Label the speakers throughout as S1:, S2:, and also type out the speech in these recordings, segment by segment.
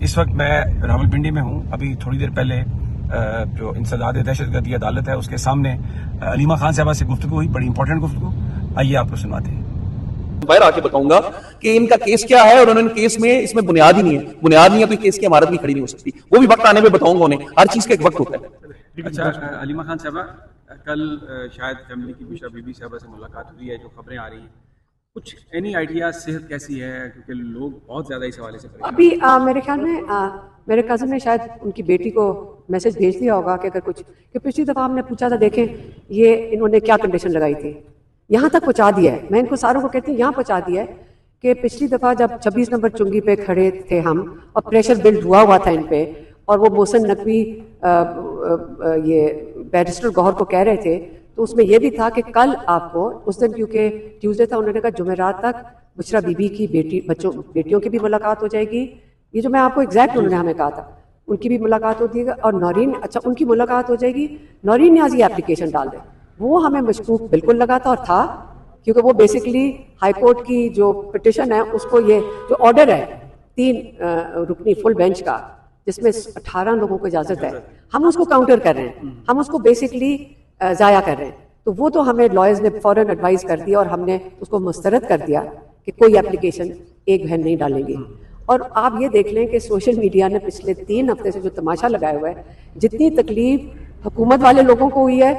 S1: इस वक्त मैं रावलपिंडी में हूँ। अभी थोड़ी देर पहले जो इंसदाद दहशतगर्दी अदालत है उसके सामने अलीमा खान साहबा से गुफ्तगू हुई, बड़ी इंपॉर्टेंट गुफ्तगू। आइए आपको सुनवाते हैं।
S2: बाहर आके बताऊंगा कि इनका केस क्या है और उन्होंने केस में इसमें बुनियाद ही नहीं है, बुनियाद नहीं है तो केस की इमारत भी खड़ी नहीं हो सकती। वो भी वक्त आने में बताऊंगा उन्हें, हर चीज का एक वक्त होता है।
S1: अच्छा अलीमा खान साहबा, कल शायद फैमिली की बुशरा बीबी साहबा से मुलाकात हुई है, जो खबरें आ रही हैं, कुछ एनी आइडिया सेहत कैसी है? क्योंकि लोग बहुत ज्यादा इस हवाले से
S3: अभी मेरे ख्याल में मेरे कज़न ने शायद उनकी बेटी को मैसेज भेज दिया होगा कि अगर कुछ, कि पिछली दफ़ा हमने पूछा था, देखें ये इन्होंने क्या कंडीशन लगाई थी, यहाँ तक पहुँचा दिया है। मैं इनको सारों को कहती हूँ यहाँ पहुँचा दिया है कि पिछली दफ़ा जब 26 नंबर चुंगी पे खड़े थे हम और प्रेशर बिल्ड हुआ था इन पे, और वो मोहसिन नकवी ये बैरिस्टर गौहर को कह रहे थे, तो उसमें यह भी था कि कल आपको उस दिन, क्योंकि ट्यूसडे था, उन्होंने कहा जुमेरात तक बुशरा बीबी की बेटियों की भी मुलाकात हो जाएगी। ये जो मैं आपको एग्जैक्ट उन्होंने हमें कहा था, उनकी भी मुलाकात होती है और नौरीन, अच्छा उनकी मुलाकात हो जाएगी, नौरीन न्याज़ी एप्लीकेशन डाल दे। वो हमें मशकूक बिल्कुल लगा था और था, क्योंकि वो बेसिकली हाई कोर्ट की जो पिटिशन है उसको, ये जो ऑर्डर है 3 रुकनी फुल बेंच का जिसमें 18 लोगों को इजाजत है, हम उसको काउंटर कर रहे हैं, हम उसको बेसिकली ज़ाया कर रहे हैं। तो वो तो हमें लॉयर्स ने फ़ौरन एडवाइस कर दिया और हमने उसको मुस्तरद कर दिया कि कोई एप्लीकेशन एक बहन नहीं डालेंगे। और आप ये देख लें कि सोशल मीडिया ने पिछले 3 हफ्ते से जो तमाशा लगाया हुआ है, जितनी तकलीफ हुकूमत वाले लोगों को हुई है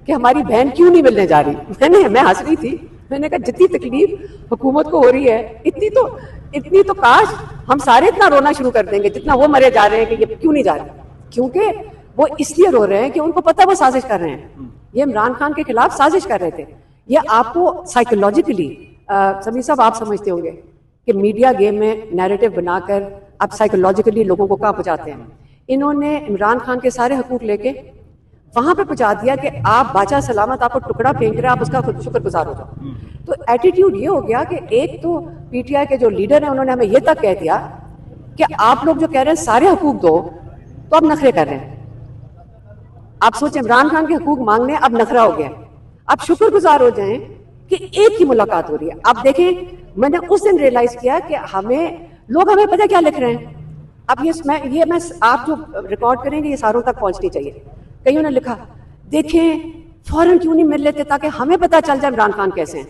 S3: कि हमारी बहन क्यों नहीं मिलने जा रही, मैं हंस रही थी, मैंने कहा जितनी तकलीफ हुकूमत को हो रही है इतनी तो काश हम सारे इतना रोना शुरू कर देंगे जितना वो मरे जा रहे हैं कि ये क्यों नहीं जा रहे। क्योंकि वो इसलिए रो रहे हैं कि उनको पता है वो साजिश कर रहे हैं, ये इमरान खान के खिलाफ साजिश कर रहे थे। ये आपको साइकोलॉजिकली समीर साहब आप समझते होंगे कि मीडिया गेम में नैरेटिव बनाकर आप साइकोलॉजिकली लोगों को कहाँ पहुंचाते हैं। इन्होंने इमरान खान के सारे हकूक लेके वहां पे पहुंचा दिया कि आप बादशाह सलामत, आपको टुकड़ा फेंक रहे, आप उसका खुद शुक्रगुजार हो जाओ। तो एटीट्यूड ये हो गया कि एक तो पीटीआई के जो लीडर हैं उन्होंने हमें ये तक कह दिया कि आप लोग जो कह रहे हैं सारे हकूक दो, तो अब नखरे कर रहे हैं। आप सोचें, इमरान खान के हकूक मांगने अब नखरा हो गया। आप शुक्रगुजार हो जाएं कि एक ही मुलाकात हो रही है। आप देखें, मैंने उस दिन रियलाइज किया कि लोग हमें पता क्या लिख रहे हैं। अब मैं आप जो रिकॉर्ड करेंगे ये सारों तक पहुंचनी चाहिए। कईयों ने लिखा, देखें फौरन क्यों नहीं मिल लेते ताकि हमें पता चल जाए इमरान खान कैसे हैं।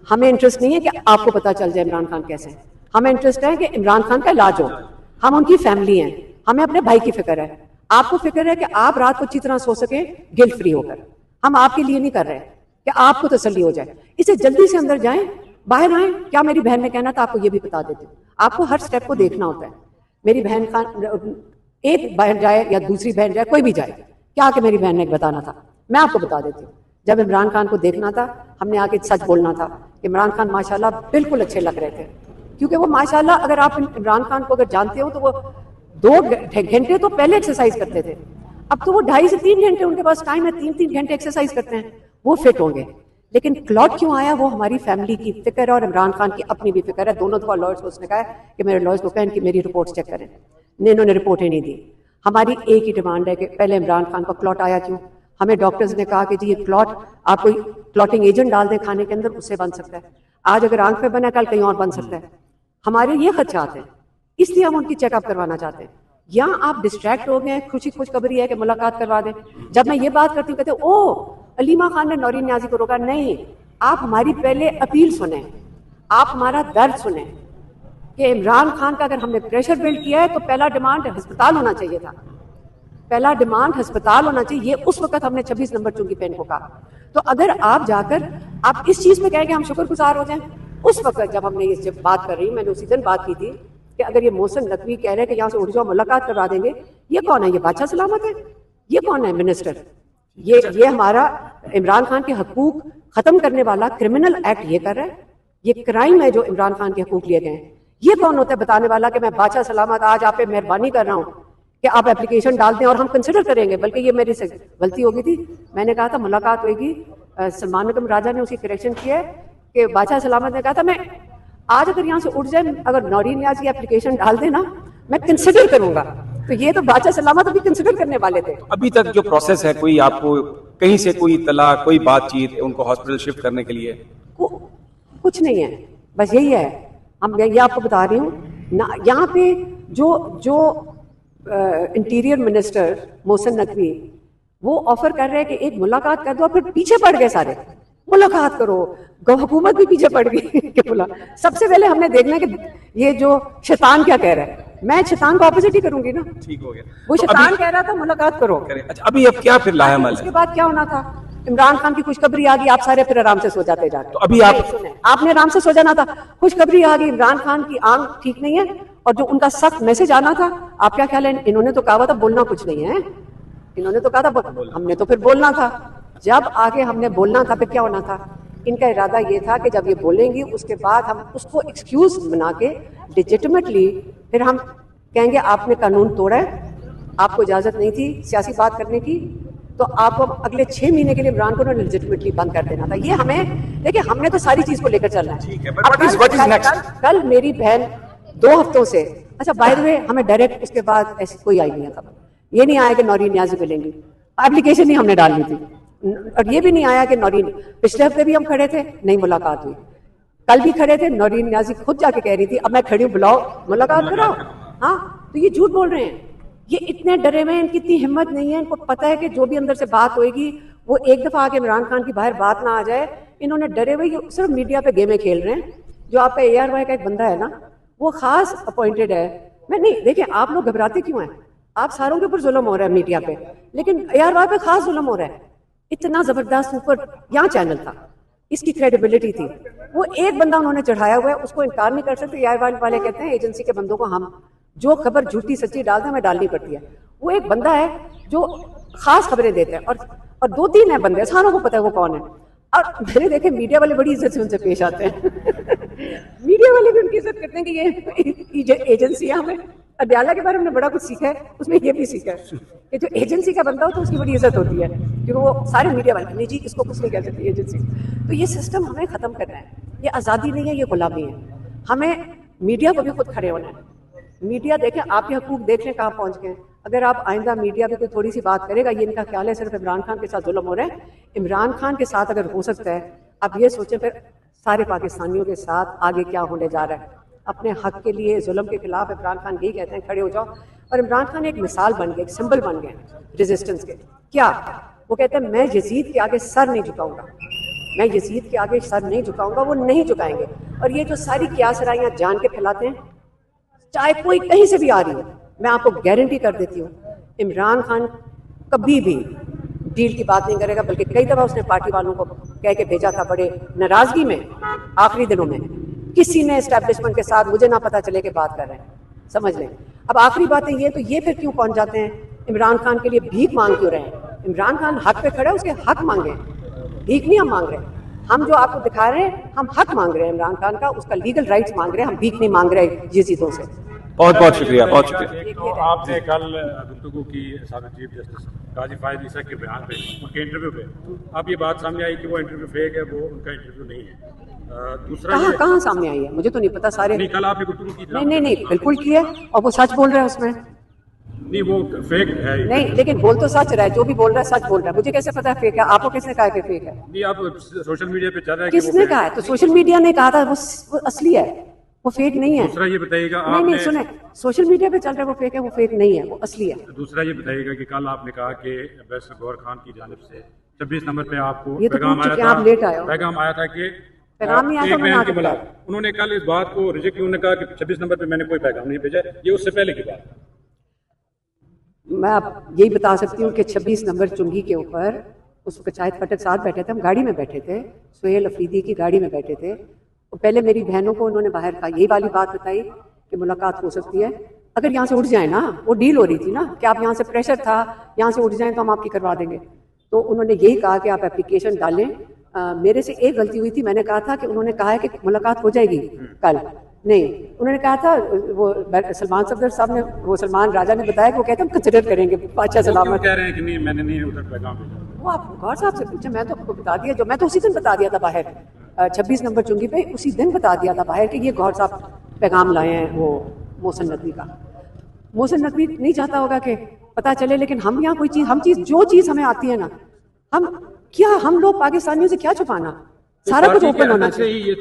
S3: हमें इंटरेस्ट नहीं है कि आपको पता चल जाए इमरान खान कैसे हैं, हमें इंटरेस्ट है कि इमरान खान का इलाज हो। हम उनकी फैमिली हैं, हमें अपने भाई की फिक्र है। आपको फिक्र है कि आप रात को अच्छी तरह सो सके गिल्ट फ्री होकर। हम आपके लिए नहीं कर रहे कि आपको तसल्ली हो जाए। इसे जल्दी से अंदर जाएं, बाहर आए। क्या मेरी बहन ने कहना था, आपको ये भी बता देती हूँ। आपको हर स्टेप को देखना होता है। मेरी बहन का एक बहन जाए या दूसरी बहन जाए, कोई भी जाए, क्या कि मेरी बहन ने बताना था, मैं आपको बता देती हूँ। जब इमरान खान को देखना था, हमने आके सच बोलना था। इमरान खान माशाल्लाह बिल्कुल अच्छे लग रहे थे, क्योंकि वो माशाल्लाह, अगर आप इमरान खान को अगर जानते हो तो वो 2 घंटे तो पहले एक्सरसाइज करते थे। अब तो वो 2.5 से 3 घंटे उनके पास टाइम है, 3-3 घंटे एक्सरसाइज करते हैं, वो फिट होंगे। लेकिन क्लॉट क्यों आया? वो हमारी फैमिली की फिक्र है और इमरान खान की अपनी भी फिक्र है। दोनों दफा लॉयर्स को उसने कहा कि मेरे लॉयर्स को कहें कि मेरी रिपोर्ट्स चेक करें, इन्होंने रिपोर्टें नहीं दी। हमारी एक ही डिमांड है कि पहले इमरान खान का क्लॉट आया क्यों? हमें डॉक्टर्स ने कहा कि जी ये क्लॉट, आप कोई क्लॉटिंग एजेंट डाल दें खाने के अंदर, उससे बन सकता है। आज अगर आंख पे बना, कल कहीं और बन सकता है। हमारे ये खदशात हैं, इसलिए हम उनकी चेकअप करवाना चाहते हैं। यहाँ आप डिस्ट्रैक्ट हो गए, खुशखबरी है कि मुलाकात करवा दें। जब मैं ये बात करती हूँ कहते ओ अलीमा खान ने नौरीन न्याज़ी को रोका। नहीं, आप हमारी पहले अपील सुने, आप हमारा दर्द सुने कि इमरान खान का अगर हमने प्रेशर बिल्ड किया है तो पहला डिमांड अस्पताल होना चाहिए था, पहला डिमांड अस्पताल होना चाहिए। ये उस वक्त हमने 26 नंबर चुंगी पेन को कहा। तो अगर आप जाकर आप इस चीज में कहें कि हम शुक्रगुजार हो जाएं, उस वक्त जब हमने ये बात कर रही, मैंने उसी दिन बात की थी कि अगर ये मोहसिन नकवी कह रहे हैं कि यहाँ से उठ जाओ मुलाकात करवा देंगे, ये कौन है? ये बादशाह सलामत है? ये कौन है मिनिस्टर? ये हमारा इमरान खान के हकूक खत्म करने वाला क्रिमिनल एक्ट ये कर रहा है। ये क्राइम है जो इमरान खान के हकूक लिए गए हैं। ये कौन होता है बताने वाला कि मैं बादशाह सलामत आज आप पे मेहरबानी कर रहा हूँ कि आप एप्लीकेशन डाल दें और हम कंसिडर करेंगे। बल्कि ये मेरी से गलती हो गई थी, मैंने कहा था मुलाकात होगी। सलमान निगम राजा ने उसकी करेक्शन किया है कि बादशाह सलामत ने कहा था मैं आज अगर यहाँ से उठ जाए, अगर नौरीन न्याज़ी एप्लीकेशन डाल देना, मैं कंसिडर करूंगा। तो ये तो बादशाह सलामत अभी कंसिडर करने वाले थे।
S1: अभी तक जो प्रोसेस है, कोई आपको कहीं से कोई इत्तला, कोई बातचीत उनको हॉस्पिटल शिफ्ट करने के लिए?
S3: कुछ नहीं है, बस यही है। हम ये आपको बता रही हूँ ना, यहाँ पे जो जो इंटीरियर मिनिस्टर मोहसिन नकवी वो ऑफर कर रहे हैं कि एक मुलाकात कर दो, फिर पीछे पड़ गए सारे, मुलाकात करो, हुकूमत भी पीछे पड़ गई कि बोला सबसे पहले हमने देखना है कि ये जो शैतान क्या कह रहा है, मैं शैतान को ऑपोजिट ही करूंगी ना।
S1: ठीक हो गया।
S3: वो
S1: तो
S3: शैतान कह रहा था मुलाकात करो।
S1: अच्छा, अभी अब क्या फिर लाया अमल
S3: उसके
S1: है?
S3: बाद क्या होना था, इमरान खान की खुशखबरी आ गई, आप सारे फिर आराम से सो जाते जाके।
S1: तो अभी आप
S3: नहीं, सुने, आपने आराम से सो जाना था। खुशखबरी आ गई, इमरान खान की आंख ठीक नहीं है, और जो उनका सख्त मैसेज आना था, आप क्या ख्याल है, इन्होंने तो कहा था बोलना कुछ नहीं है, इन्होंने तो कहा था, हमने तो फिर बोलना था। जब आगे हमने बोलना था, फिर क्या होना था, इनका इरादा ये था कि जब ये बोलेंगी उसके बाद हम उसको एक्सक्यूज बना के लिजिटिमेटली फिर हम कहेंगे आपने कानून तोड़ा है, आपको इजाजत नहीं थी सियासी बात करने की, तो आपको अगले 6 महीने के लिए इमरान को लिजिटिमेटली बंद कर देना था। ये हमें देखिए, हमने तो सारी चीज को लेकर चलना है।
S1: ठीक है, but what is next?
S3: कल मेरी बहन 2 हफ्तों से, अच्छा बाय द वे, हमें डायरेक्ट उसके बाद ऐसी कोई आई नहीं था, ये नहीं आया कि नौरीन न्याज़ी मिलेंगी, एप्लीकेशन ही हमने डालनी थी, और ये भी नहीं आया कि नौरीन, पिछले हफ्ते भी हम खड़े थे, नहीं मुलाकात हुई, कल भी खड़े थे, नौरीन न्याज़ी खुद जाके कह रही थी अब मैं खड़ी हूँ, बुलाओ मुलाकात कराओ। हाँ, तो ये झूठ बोल रहे हैं, ये इतने डरे हुए हैं, इनकी इतनी हिम्मत नहीं है, इनको पता है कि जो भी अंदर से बात होएगी वो एक दफा आके इमरान खान की बाहर बात ना आ जाए, इन्होंने डरे हुए सिर्फ मीडिया पे गेमें खेल रहे हैं। जो आपका ARY का एक बंदा है ना, वो खास अपॉइंटेड है, मैं नहीं, देखिए आप लोग घबराते क्यों हैं, आप सारों के ऊपर जुल्म हो रहा है मीडिया पे, लेकिन ARY पे खास जुल्म हो रहा है। इतना जबरदस्त ऊपर यहाँ चैनल था, इसकी क्रेडिबिलिटी थी, वो एक बंदा उन्होंने चढ़ाया हुआ है, उसको इनकार नहीं कर सकते। ARY वाले कहते हैं एजेंसी के बंदों को हम जो खबर झूठी सच्ची डालते हैं हमें डालनी पड़ती है। वो एक बंदा है जो खास खबरें देते हैं, और 2-3 है बंदे, सारों को पता है वो कौन है, और मैंने देखे मीडिया वाले बड़ी इज्जत से उनसे पेश आते हैं मीडिया वाले भी उनकी इज्जत करते हैं कि ये एजेंसी है। हमें अडयाला के बारे में बड़ा कुछ सीखा है, उसमें ये भी सीखा है कि जो एजेंसी का बंदा हो तो उसकी बड़ी इज्जत होती है, क्योंकि वो सारे मीडिया वाले नहीं जी इसको कुछ नहीं कह सकती एजेंसी। तो ये सिस्टम हमें खत्म करना है, ये आज़ादी नहीं है, ये गुलामी है। हमें मीडिया को भी खुद खड़े होना है। मीडिया देखें, आपके हकूक देख लें कहाँ पहुंच गए। अगर आप आइंदा मीडिया पे कोई थोड़ी सी बात करेगा, ये इनका ख्याल है सिर्फ इमरान खान के साथ जुल्म हो रहा है, इमरान खान के साथ अगर हो सकता है, आप ये सोचें फिर सारे पाकिस्तानियों के साथ आगे क्या होने जा रहा है। अपने हक के लिए जुल्म के खिलाफ इमरान खान यही कहते हैं खड़े हो जाओ, और इमरान खान एक मिसाल बन गए, एक सिंबल बन गए रेजिस्टेंस के। क्या वो कहते हैं, मैं यजीद के आगे सर नहीं झुकाऊंगा, मैं यजीद के आगे सर नहीं झुकाऊंगा, वो नहीं झुकाएंगे। और ये जो सारी क्यासराइयाँ जान के फैलाते हैं, चाहे कोई कहीं से भी आ रही हो, मैं आपको गारंटी कर देती हूँ इमरान खान कभी भी डील की बात नहीं करेगा, बल्कि कई दफ़ा उसने पार्टी वालों को कह के भेजा था बड़े नाराजगी में, आखिरी दिनों में किसी ने एस्टेब्लिशमेंट के साथ मुझे ना पता चले कि बात कर रहे हैं, समझ लें। अब आखिरी बातें ये, तो ये फिर क्यों पहुंच जाते हैं, इमरान खान के लिए भीख मांग क्यों रहे हैं। इमरान खान हक पे खड़ा है, उसके हक मांगे, भीख नहीं हम मांग रहे। हम जो आपको दिखा रहे हैं, हम हक मांग रहे हैं इमरान खान का, उसका लीगल राइट्स मांग रहे हैं, हम भीख नहीं मांग रहे यजीदों से।
S1: बहुत बहुत शुक्रिया, बहुत शुक्रिया।
S4: तो आपने कल गुफ्तगू की साबिक़ चीफ जस्टिस काजी फायद ईसा के बयान पे, उनके इंटरव्यू पे, अब ये बात सामने आई कि वो इंटरव्यू फेक है, वो उनका इंटरव्यू नहीं है। दूसरा
S3: कहाँ सामने आई है, मुझे तो नहीं पता। सारे
S4: नहीं, कल आपने गुफ्तगू की थी।
S3: नहीं बिल्कुल की है, और वो सच बोल रहा है उसमें।
S4: नहीं, वो फेक है
S3: नहीं, लेकिन बोल तो सच रहा है, जो भी बोल रहा है सच बोल रहा है। मुझे कैसे पता है फेक है, आपको किसने कहा कि फेक है?
S4: नहीं, आप सोशल मीडिया पे चल रहा है,
S3: किसने कहा है? तो सोशल मीडिया ने कहा था, वो असली है, वो फेक नहीं है।
S4: दूसरा ये बताइएगा,
S3: नहीं सुने, सोशल मीडिया पे चल रहा है वो फेक है, वो फेक नहीं है, वो असली है।
S4: दूसरा ये बताइएगा कि कल आपने कहा कि बैरिस्टर गौहर खान की जानिब से 26 नंबर पे आपको
S3: ये तो
S4: पैगाम आया
S3: आप
S4: था,
S3: लेट आए हो।
S4: पैगाम आया था कि
S3: पैगाम नहीं आया था, मैंने आगे बताया।
S4: उन्होंने कल इस बात को रिजेक्ट किया, उन्होंने कहा कि 26 नंबर पे मैंने कोई पैगाम नहीं भेजा, ये उससे पहले की बात।
S3: मैं आप यही बता सकती हूँ कि 26 नंबर चुंगी के ऊपर उस वक्त शाहिद खट्टर साथ बैठे थे, हम गाड़ी में बैठे थे, सुहेल अफरीदी की गाड़ी में बैठे थे। तो पहले मेरी बहनों को उन्होंने बाहर कहा, यही वाली बात बताई कि मुलाकात हो सकती है, अगर यहाँ से उठ जाए ना, वो डील हो रही थी ना कि आप यहाँ से, प्रेशर था यहाँ से उठ जाएं तो हम आपकी करवा देंगे। तो उन्होंने यही कहा कि आप एप्लीकेशन डालें। मेरे से एक गलती हुई थी, मैंने कहा था कि उन्होंने कहा है कि मुलाकात हो जाएगी कल, नहीं, उन्होंने कहा था, वो सलमान सफदर साहब ने, वो सलमान राजा ने बताया कि वो कहते हैं हम कंसिडर करेंगे। अच्छा सलामत
S4: कह रहे हैं कि नहीं, मैंने नहीं उधर पैगाम भेजा।
S3: वो आप गौर साहब से पूछे, मैं तो आपको बता दिया, जो मैं तो उसी दिन बता दिया था बाहर 26 नंबर चुंगी पे, उसी दिन बता दिया था बाहर कि ये गौर साहब पैगाम लाए हैं वो मोहसिन नकवी का। मोहसिन नकवी नहीं चाहता होगा कि पता चले, लेकिन हम यहाँ कोई चीज़, जो चीज़ हमें आती है ना, हम लोग पाकिस्तानियों से क्या छुपाना, सारा कुछ ओपन होना चाहिए।